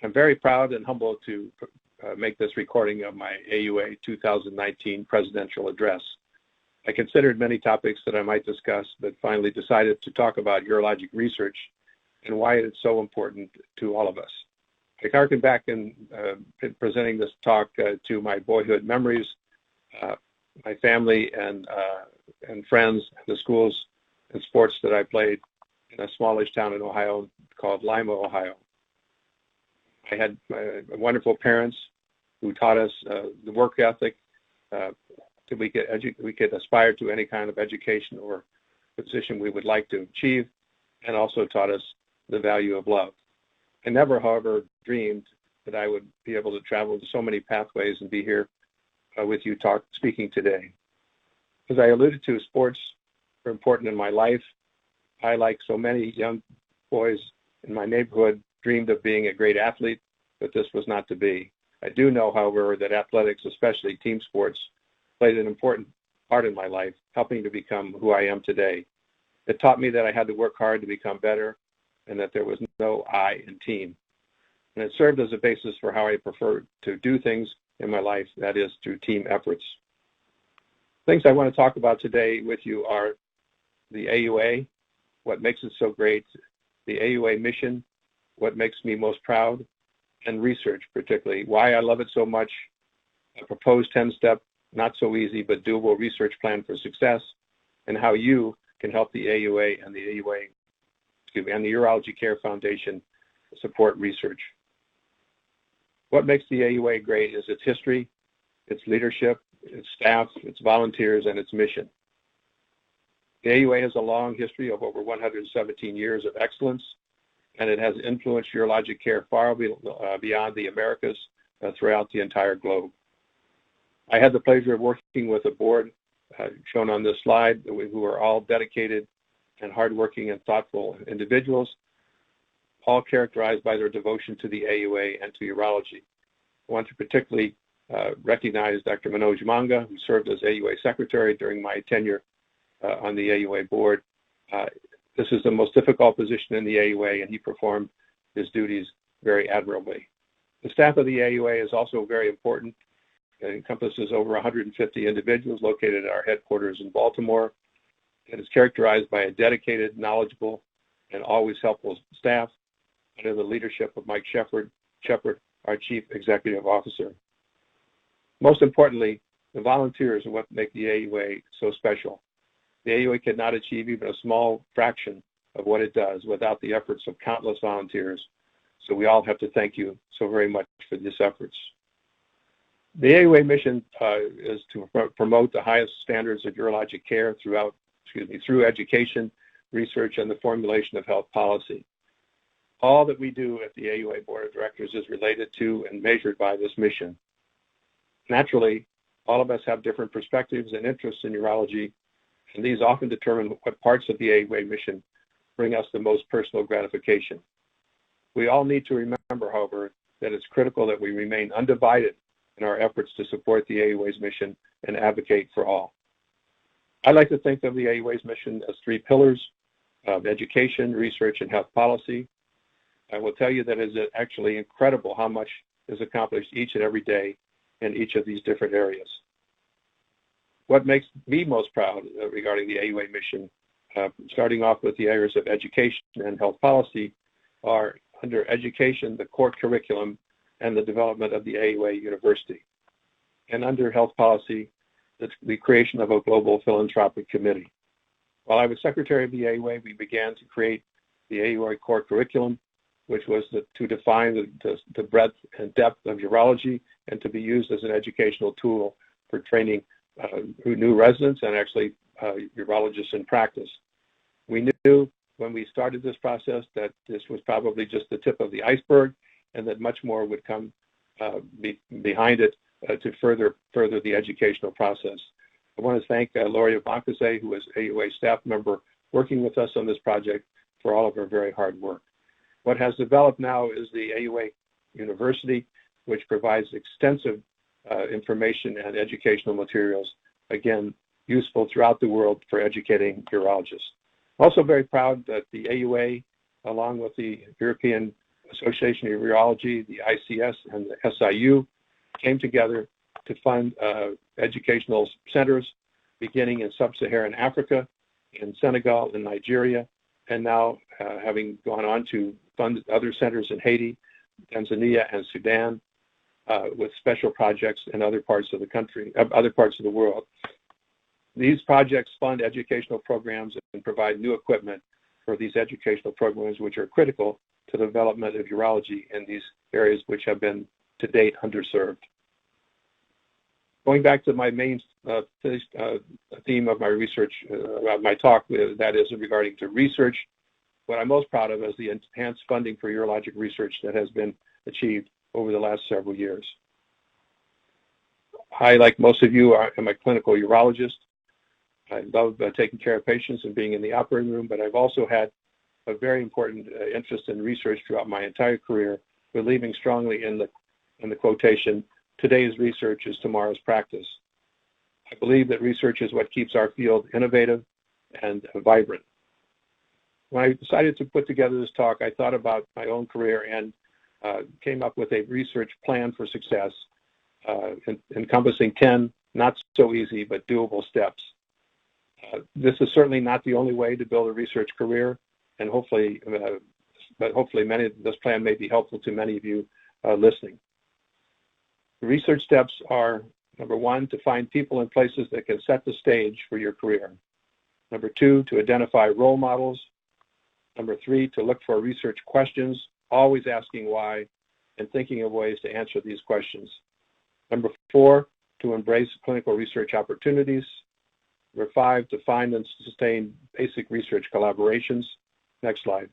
I'm very proud and humbled to make this recording of my AUA 2019 presidential address. I considered many topics that I might discuss, but finally decided to talk about urologic research and why it's so important to all of us. I harken back in presenting this talk to my boyhood memories, my family and friends, the schools and sports that I played in a smallish town in Ohio called Lima, Ohio. I had wonderful parents who taught us the work ethic that we could aspire to any kind of education or position we would like to achieve, and also taught us the value of love. I never, however, dreamed that I would be able to travel to so many pathways and be here with you speaking today. As I alluded to, sports are important in my life. I, like so many young boys in my neighborhood, dreamed of being a great athlete, but this was not to be. I do know, however, that athletics, especially team sports, played an important part in my life, helping to become who I am today. It taught me that I had to work hard to become better and that there was no I in team. And it served as a basis for how I prefer to do things in my life, that is, through team efforts. Things I want to talk about today with you are the AUA, what makes it so great, the AUA mission, what makes me most proud, and research particularly, why I love it so much, a proposed 10-step, not so easy but doable research plan for success, and how you can help the AUA and the and the Urology Care Foundation support research. What makes the AUA great is its history, its leadership, its staff, its volunteers, and its mission. The AUA has a long history of over 117 years of excellence, and it has influenced urologic care far beyond the Americas throughout the entire globe. I had the pleasure of working with a board shown on this slide who are all dedicated and hardworking and thoughtful individuals, all characterized by their devotion to the AUA and to urology. I want to particularly recognize Dr. Manoj Manga, who served as AUA secretary during my tenure on the AUA board. This is the most difficult position in the AUA, and he performed his duties very admirably. The staff of the AUA is also very important. It encompasses over 150 individuals located at our headquarters in Baltimore. It is characterized by a dedicated, knowledgeable, and always helpful staff under the leadership of Mike Shepard, our Chief Executive Officer. Most importantly, the volunteers are what make the AUA so special. The AUA could not achieve even a small fraction of what it does without the efforts of countless volunteers. So we all have to thank you so very much for these efforts. The AUA mission is to promote the highest standards of urologic care through education, research, and the formulation of health policy. All that we do at the AUA Board of Directors is related to and measured by this mission. Naturally, all of us have different perspectives and interests in urology, and these often determine what parts of the AUA mission bring us the most personal gratification. We all need to remember, however, that it's critical that we remain undivided in our efforts to support the AUA's mission and advocate for all. I like to think of the AUA's mission as three pillars of education, research, and health policy. I will tell you that it is actually incredible how much is accomplished each and every day in each of these different areas. What makes me most proud regarding the AUA mission, starting off with the areas of education and health policy, are under education, the core curriculum, and the development of the AUA University. And under health policy, the creation of a global philanthropic committee. While I was secretary of the AUA, we began to create the AUA core curriculum, which was to define the breadth and depth of urology and to be used as an educational tool for training new residents and actually urologists in practice. We knew when we started this process that this was probably just the tip of the iceberg and that much more would come behind it to further the educational process. I want to thank Lauria Boncase, who is AUA staff member working with us on this project, for all of her very hard work. What has developed now is the AUA University, which provides extensive information and educational materials, again, useful throughout the world for educating urologists. Also very proud that the AUA, along with the European Association of Urology, the ICS, and the SIU came together to fund educational centers beginning in sub-Saharan Africa, in Senegal, and Nigeria, and now having gone on to fund other centers in Haiti, Tanzania, and Sudan, with special projects in other parts of the country, other parts of the world. These projects fund educational programs and provide new equipment for these educational programs, which are critical to the development of urology in these areas which have been, to date, underserved. Going back to my main theme of my research, my talk, that is regarding to research, what I'm most proud of is the enhanced funding for urologic research that has been achieved over the last several years. I, like most of you, am a clinical urologist. I love taking care of patients and being in the operating room, but I've also had a very important interest in research throughout my entire career, believing strongly in the quotation, "Today's research is tomorrow's practice." I believe that research is what keeps our field innovative and vibrant. When I decided to put together this talk, I thought about my own career and came up with a research plan for success, encompassing 10 not so easy but doable steps. This is certainly not the only way to build a research career, and hopefully this plan may be helpful to many of you listening. The research steps are, number one, to find people and places that can set the stage for your career. Number two, to identify role models. Number three, to look for research questions, always asking why and thinking of ways to answer these questions. Number four, to embrace clinical research opportunities. Number five, to find and sustain basic research collaborations. Next slide.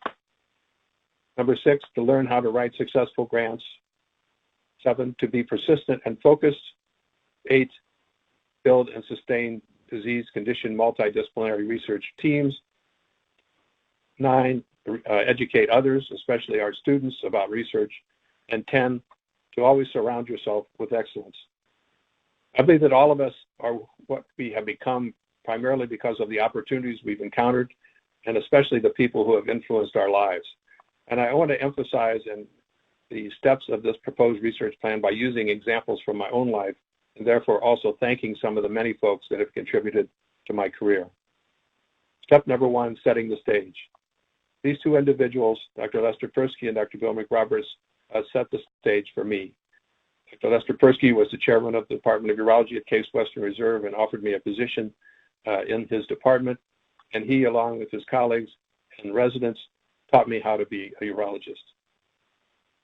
Number six, to learn how to write successful grants. 7, to be persistent and focused. 8, build and sustain disease condition multidisciplinary research teams. 9, educate others, especially our students, about research. And 10, to always surround yourself with excellence. I believe that all of us are what we have become primarily because of the opportunities we've encountered, and especially the people who have influenced our lives. And I want to emphasize in the steps of this proposed research plan by using examples from my own life, and therefore also thanking some of the many folks that have contributed to my career. Step number 1, setting the stage. These two individuals, Dr. Lester Persky and Dr. Bill McRoberts, set the stage for me. Dr. Lester Persky was the chairman of the Department of Urology at Case Western Reserve and offered me a position in his department, and he, along with his colleagues and residents, taught me how to be a urologist.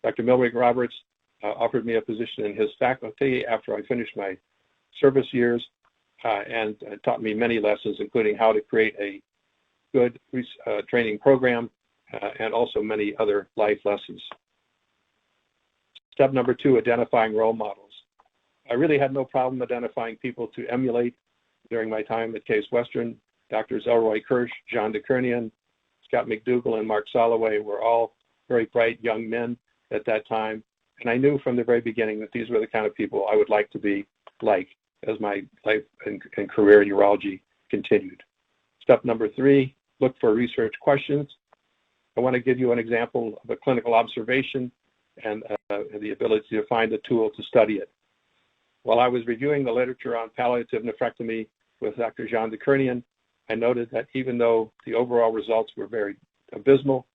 Dr. Bill McRoberts offered me a position in his faculty after I finished my service years and taught me many lessons, including how to create a good training program and also many other life lessons. Step number 2, identifying role models. I really had no problem identifying people to emulate during my time at Case Western. Doctors Elroy Kirsch, John DeKernian, Scott McDougall, and Mark Soloway were all very bright young men at that time. And I knew from the very beginning that these were the kind of people I would like to be like as my life and career in urology continued. Step number 3, look for research questions. I want to give you an example of a clinical observation and the ability to find a tool to study it. While I was reviewing the literature on palliative nephrectomy with Dr. John DeKernian, I noted that even though the overall results were very abysmal,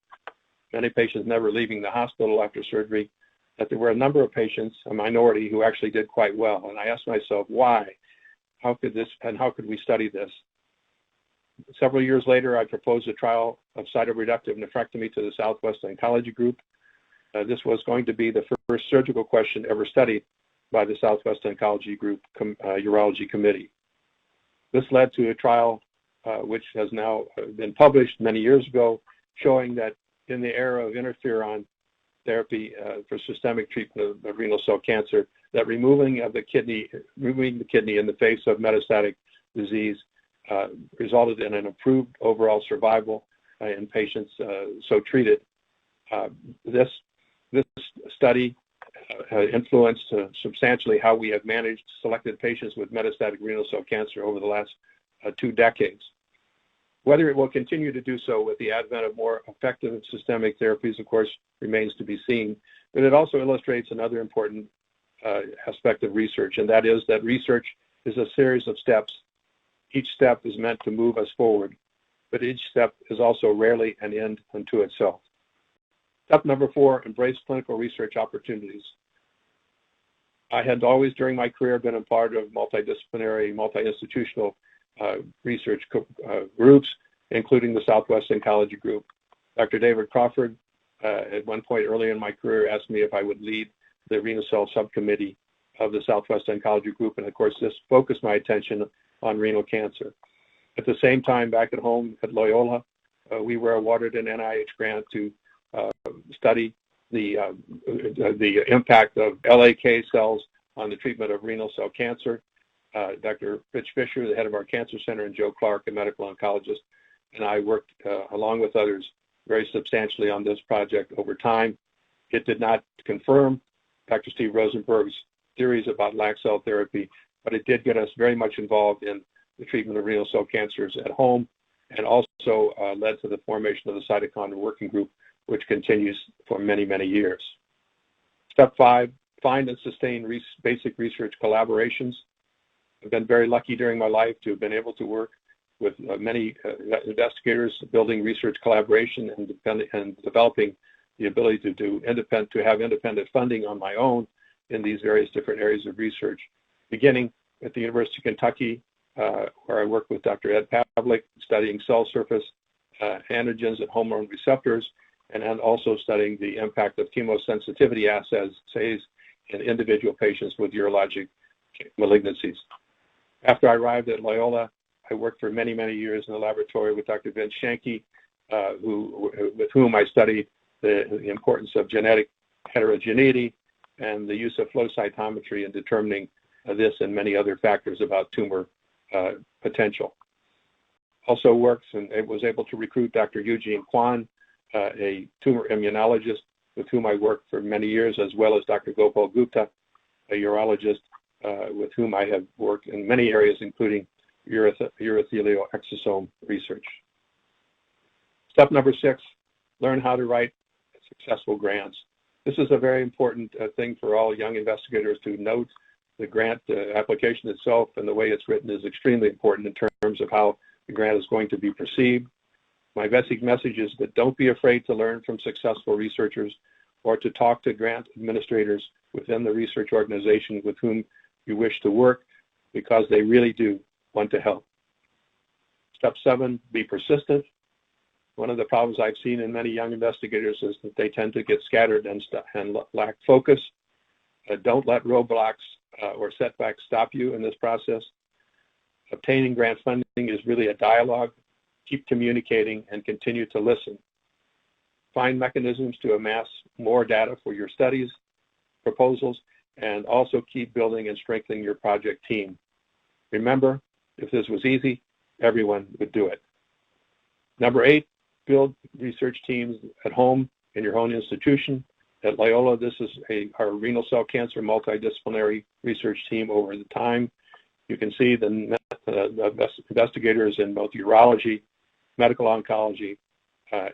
many patients never leaving the hospital after surgery, that there were a number of patients, a minority, who actually did quite well. And I asked myself, why? How could we study this? Several years later, I proposed a trial of cytoreductive nephrectomy to the Southwest Oncology Group. This was going to be the first surgical question ever studied by the Southwest Oncology Group Urology Committee. This led to a trial which has now been published many years ago, showing that in the era of interferon therapy for systemic treatment of renal cell cancer, that removing the kidney in the face of metastatic disease resulted in an improved overall survival in patients so treated. This study influenced substantially how we have managed selected patients with metastatic renal cell cancer over the last 2 decades. Whether it will continue to do so with the advent of more effective and systemic therapies, of course, remains to be seen. But it also illustrates another important aspect of research, and that is that research is a series of steps. Each step is meant to move us forward, but each step is also rarely an end unto itself. Step number 4, embrace clinical research opportunities. I had always, during my career, been a part of multidisciplinary, multi-institutional research groups, including the Southwest Oncology Group. Dr. David Crawford, at one point early in my career, asked me if I would lead the renal cell subcommittee of the Southwest Oncology Group, and of course, this focused my attention on renal cancer. At the same time, back at home at Loyola, we were awarded an NIH grant to study the impact of LAK cells on the treatment of renal cell cancer. Dr. Rich Fisher, the head of our cancer center, and Joe Clark, a medical oncologist, and I worked along with others very substantially on this project over time. It did not confirm Dr. Steve Rosenberg's theories about lac cell therapy, but it did get us very much involved in the treatment of renal cell cancers at home, and also led to the formation of the Cytokine Working Group, which continues for many, many years. Step 5, find and sustain basic research collaborations. I've been very lucky during my life to have been able to work with many investigators, building research collaboration and developing the ability to have independent funding on my own in these various different areas of research, beginning at the University of Kentucky, where I worked with Dr. Ed Pavlik, studying cell surface antigens and hormone receptors, and also studying the impact of chemosensitivity assays in individual patients with urologic malignancies. After I arrived at Loyola, I worked for many, many years in the laboratory with Dr. Vince Shanke, with whom I studied the importance of genetic heterogeneity and the use of flow cytometry in determining this and many other factors about tumor potential. Also works and was able to recruit Dr. Eugene Kwan, a tumor immunologist with whom I worked for many years, as well as Dr. Gopal Gupta, a urologist with whom I have worked in many areas, including urothelial exosome research. Step number 6, learn how to write successful grants. This is a very important thing for all young investigators to note. The grant application itself and the way it's written is extremely important in terms of how the grant is going to be perceived. My basic message is that don't be afraid to learn from successful researchers or to talk to grant administrators within the research organization with whom you wish to work, because they really do want to help. Step 7, be persistent. One of the problems I've seen in many young investigators is that they tend to get scattered and lack focus. Don't let roadblocks or setbacks stop you in this process. Obtaining grant funding is really a dialogue. Keep communicating and continue to listen. Find mechanisms to amass more data for your studies, proposals, and also keep building and strengthening your project team. Remember, if this was easy, everyone would do it. Number 8, build research teams at home in your own institution. At Loyola, this is our renal cell cancer multidisciplinary research team over the time. You can see the investigators in both urology, medical oncology,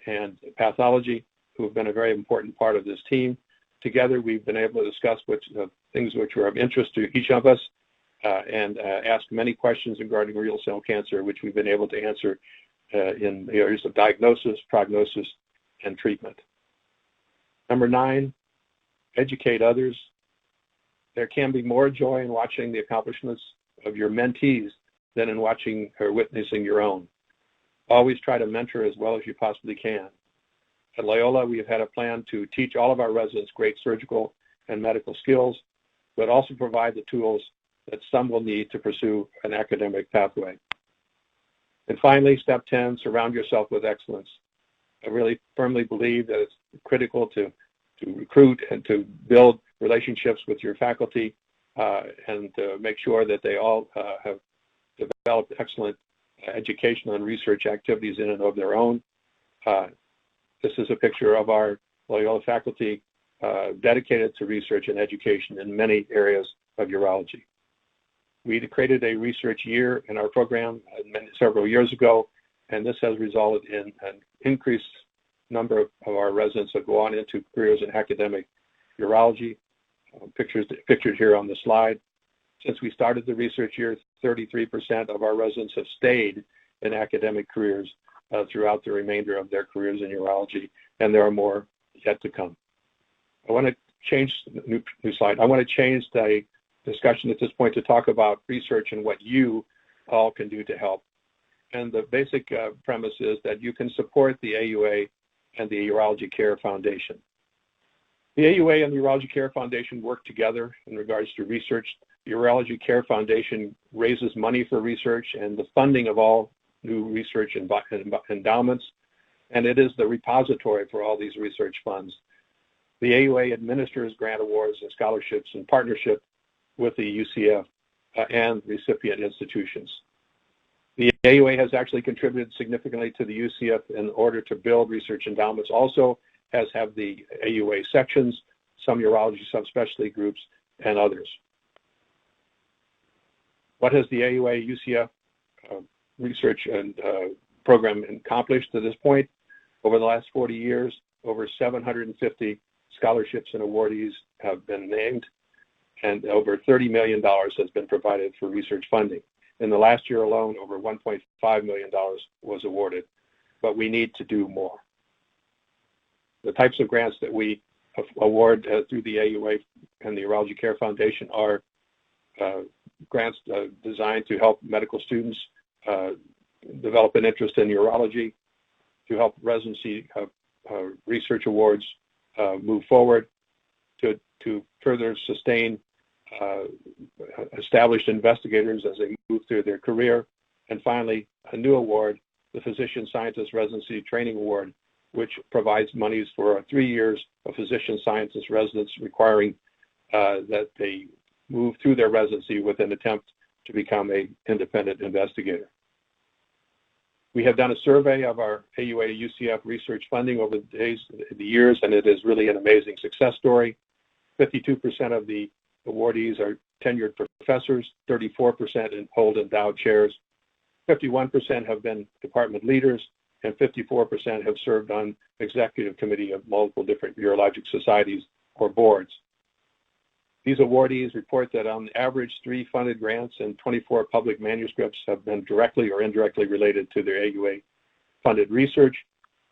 and pathology who have been a very important part of this team. Together, we've been able to discuss things which are of interest to each of us and ask many questions regarding renal cell cancer, which we've been able to answer in the areas of diagnosis, prognosis, and treatment. Number 9, educate others. There can be more joy in watching the accomplishments of your mentees than in watching or witnessing your own. Always try to mentor as well as you possibly can. At Loyola, we have had a plan to teach all of our residents great surgical and medical skills, but also provide the tools that some will need to pursue an academic pathway. And finally, step 10, surround yourself with excellence. I really firmly believe that it's critical to recruit and to build relationships with your faculty and to make sure that they all have developed excellent educational and research activities in and of their own. This is a picture of our Loyola faculty dedicated to research and education in many areas of urology. We created a research year in our program several years ago, and this has resulted in an increased number of our residents that go on into careers in academic urology, pictured here on the slide. Since we started the research year, 33% of our residents have stayed in academic careers throughout the remainder of their careers in urology, and there are more yet to come. I want to change the new slide. I want to change the discussion at this point to talk about research and what you all can do to help. And the basic premise is that you can support the AUA and the Urology Care Foundation. The AUA and the Urology Care Foundation work together in regards to research. The Urology Care Foundation raises money for research and the funding of all new research endowments, and it is the repository for all these research funds. The AUA administers grant awards and scholarships in partnership with the UCF and recipient institutions. The AUA has actually contributed significantly to the UCF in order to build research endowments, also as have the AUA sections, some urology subspecialty groups, and others. What has the AUA UCF research and program accomplished to this point? Over the last 40 years, over 750 scholarships and awardees have been named, and over $30 million has been provided for research funding. In the last year alone, over $1.5 million was awarded, but we need to do more. The types of grants that we award through the AUA and the Urology Care Foundation are grants designed to help medical students develop an interest in urology, to help residency research awards move forward, to further sustain established investigators as they move through their career, and finally, a new award, the Physician Scientist Residency Training Award, which provides monies for 3 years of physician scientist residents requiring that they move through their residency with an attempt to become an independent investigator. We have done a survey of our AUA UCF research funding over the years, and it is really an amazing success story. 52% of the awardees are tenured professors, 34% hold endowed chairs, 51% have been department leaders, and 54% have served on executive committee of multiple different urologic societies or boards. These awardees report that on average 3 funded grants and 24 public manuscripts have been directly or indirectly related to their AUA funded research,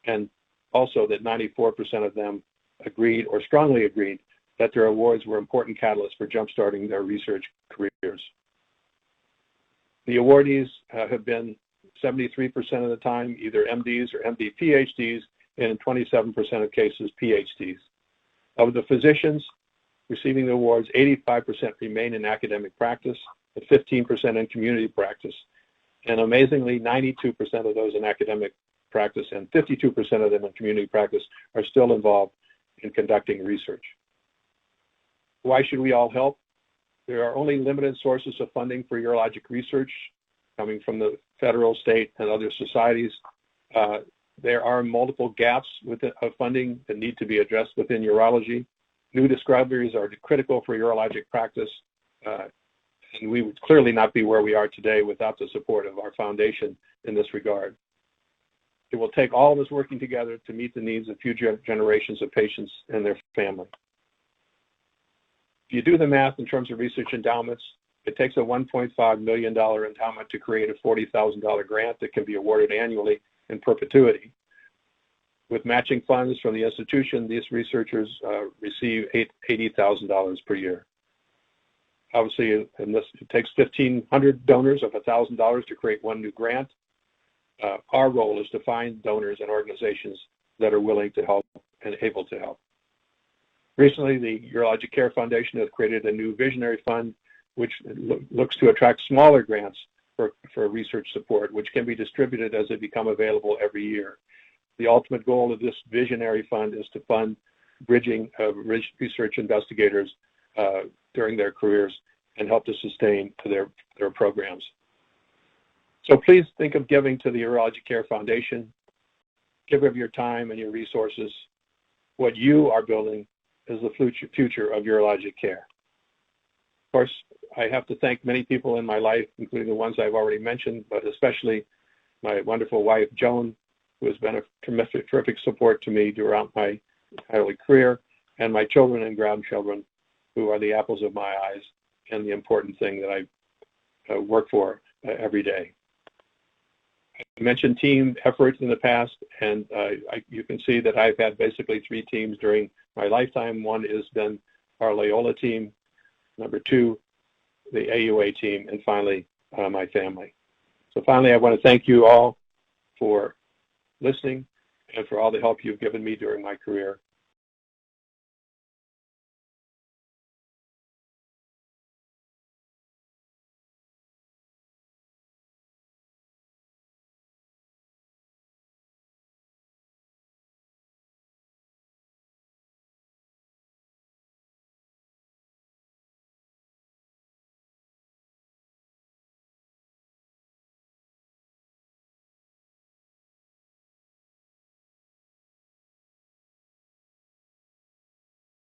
and also that 94% of them agreed or strongly agreed that their awards were important catalysts for jumpstarting their research careers. The awardees have been 73% of the time either MDs or MD PhDs, and in 27% of cases PhDs. Of the physicians receiving the awards, 85% remain in academic practice, and 15% in community practice. And amazingly, 92% of those in academic practice and 52% of them in community practice are still involved in conducting research. Why should we all help? There are only limited sources of funding for urologic research coming from the federal, state, and other societies. There are multiple gaps of funding that need to be addressed within urology. New discoveries are critical for urologic practice, and we would clearly not be where we are today without the support of our foundation in this regard. It will take all of us working together to meet the needs of future generations of patients and their family. If you do the math in terms of research endowments, it takes a $1.5 million endowment to create a $40,000 grant that can be awarded annually in perpetuity. With matching funds from the institution, these researchers receive $80,000 per year. Obviously, it takes 1,500 donors of $1,000 to create one new grant. Our role is to find donors and organizations that are willing to help and able to help. Recently, the Urologic Care Foundation has created a new visionary fund, which looks to attract smaller grants for research support, which can be distributed as they become available every year. The ultimate goal of this visionary fund is to fund bridging of research investigators during their careers and help to sustain their programs. So please think of giving to the Urologic Care Foundation. Give of your time and your resources. What you are building is the future of urologic care. Of course, I have to thank many people in my life, including the ones I've already mentioned, but especially my wonderful wife, Joan, who has been a terrific support to me throughout my early career, and my children and grandchildren, who are the apples of my eyes and the important thing that I work for every day. I mentioned team efforts in the past, and you can see that I've had basically 3 teams during my lifetime. One has been our Loyola team, number 2, the AUA team, and finally, my family. So finally, I want to thank you all for listening and for all the help you've given me during my career.